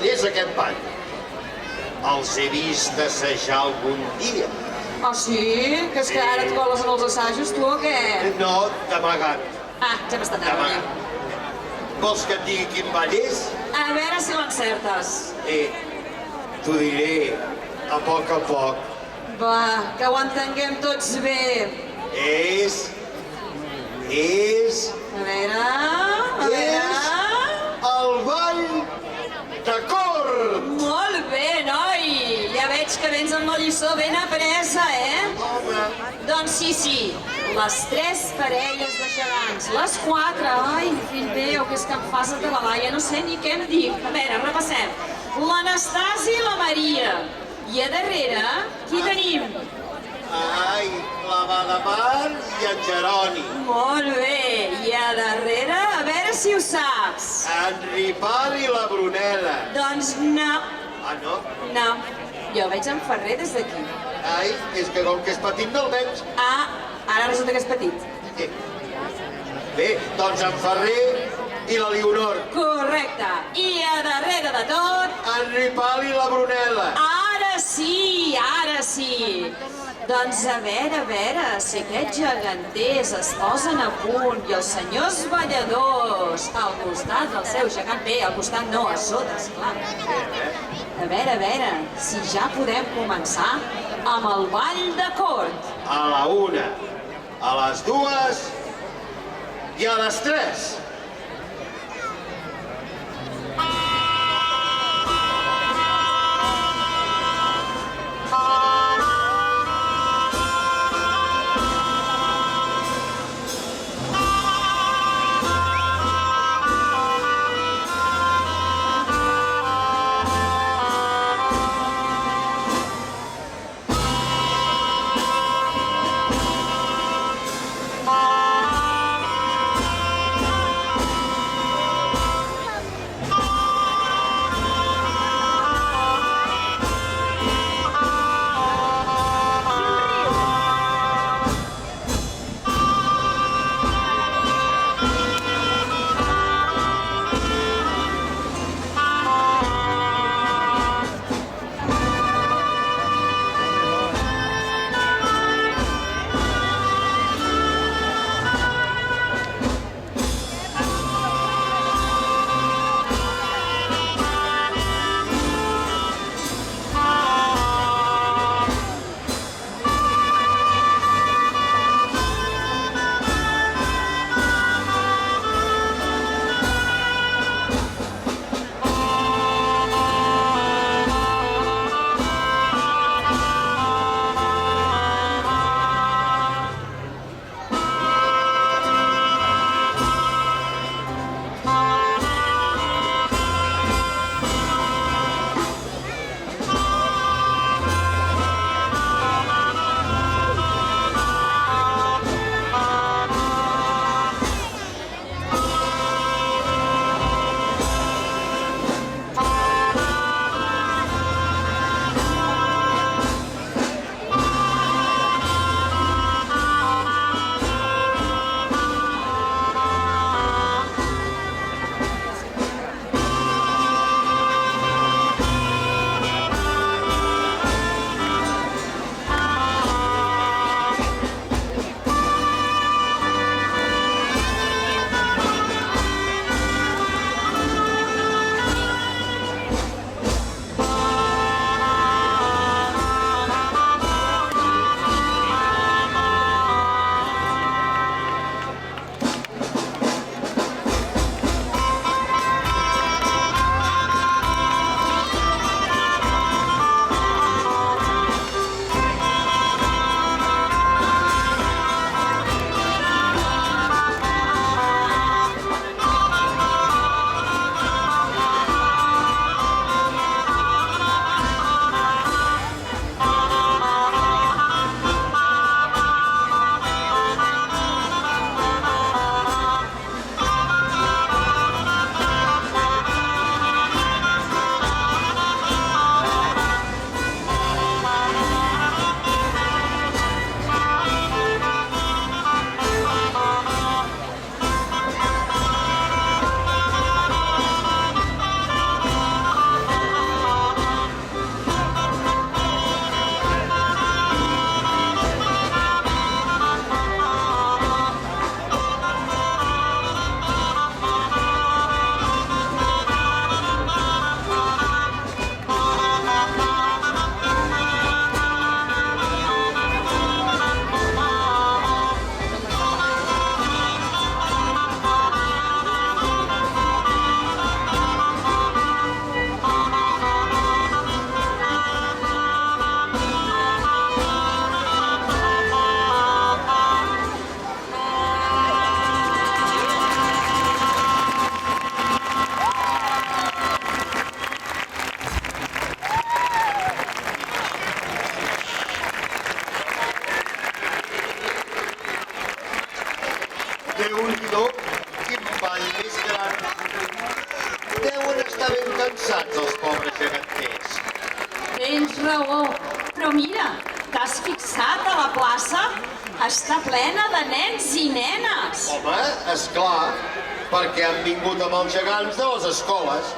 quin és aquest ball? Els he vist assajar algun dia. Ah, sí? Que és que ara et coles en els assajos, tu, o què? No, d'amagat. Ah, ja m'està anant. Vols que et digui quin ball és? A veure si l'encertes. T'ho diré a poc. Va, que ho entenguem tots bé. És... A veure... el ball de cort! Molt bé, noi! Ja veig que vens amb la lliçó ben apresa, Home! Doncs sí, les 3 parelles de gegants, les 4, ai, fill meu, que és que em fas atabalar, ja no sé ni què em dic. A veure, repassem. L'Anastasi i la Maria. I a darrere, qui tenim? Ai, la Badamar i en Jeroni. Molt bé, i a darrere, a veure si ho saps. En Ripal i la Brunela. Doncs no. Ah, no? No, jo veig en Ferrer des d'aquí. Ai, és que com que és petit no el veig. Ah, ara resulta que és petit. Bé, doncs en Ferrer i la Leonor. Correcte. I a darrere de tot... En Ripal i la Brunela. Ara sí, ara sí. Doncs a veure, si aquests geganters es posen a punt i els senyors balladors al costat del seu gegant, bé, al costat no, a sota, esclar. A veure, si ja podem començar amb el ball de cort. A la 1, a les 2 i a les 3. pobres geganters. Tens raó, però mira, t'has fixat a la plaça? Està plena de nens i nenes. Home, esclar, perquè han vingut amb els gegants de les escoles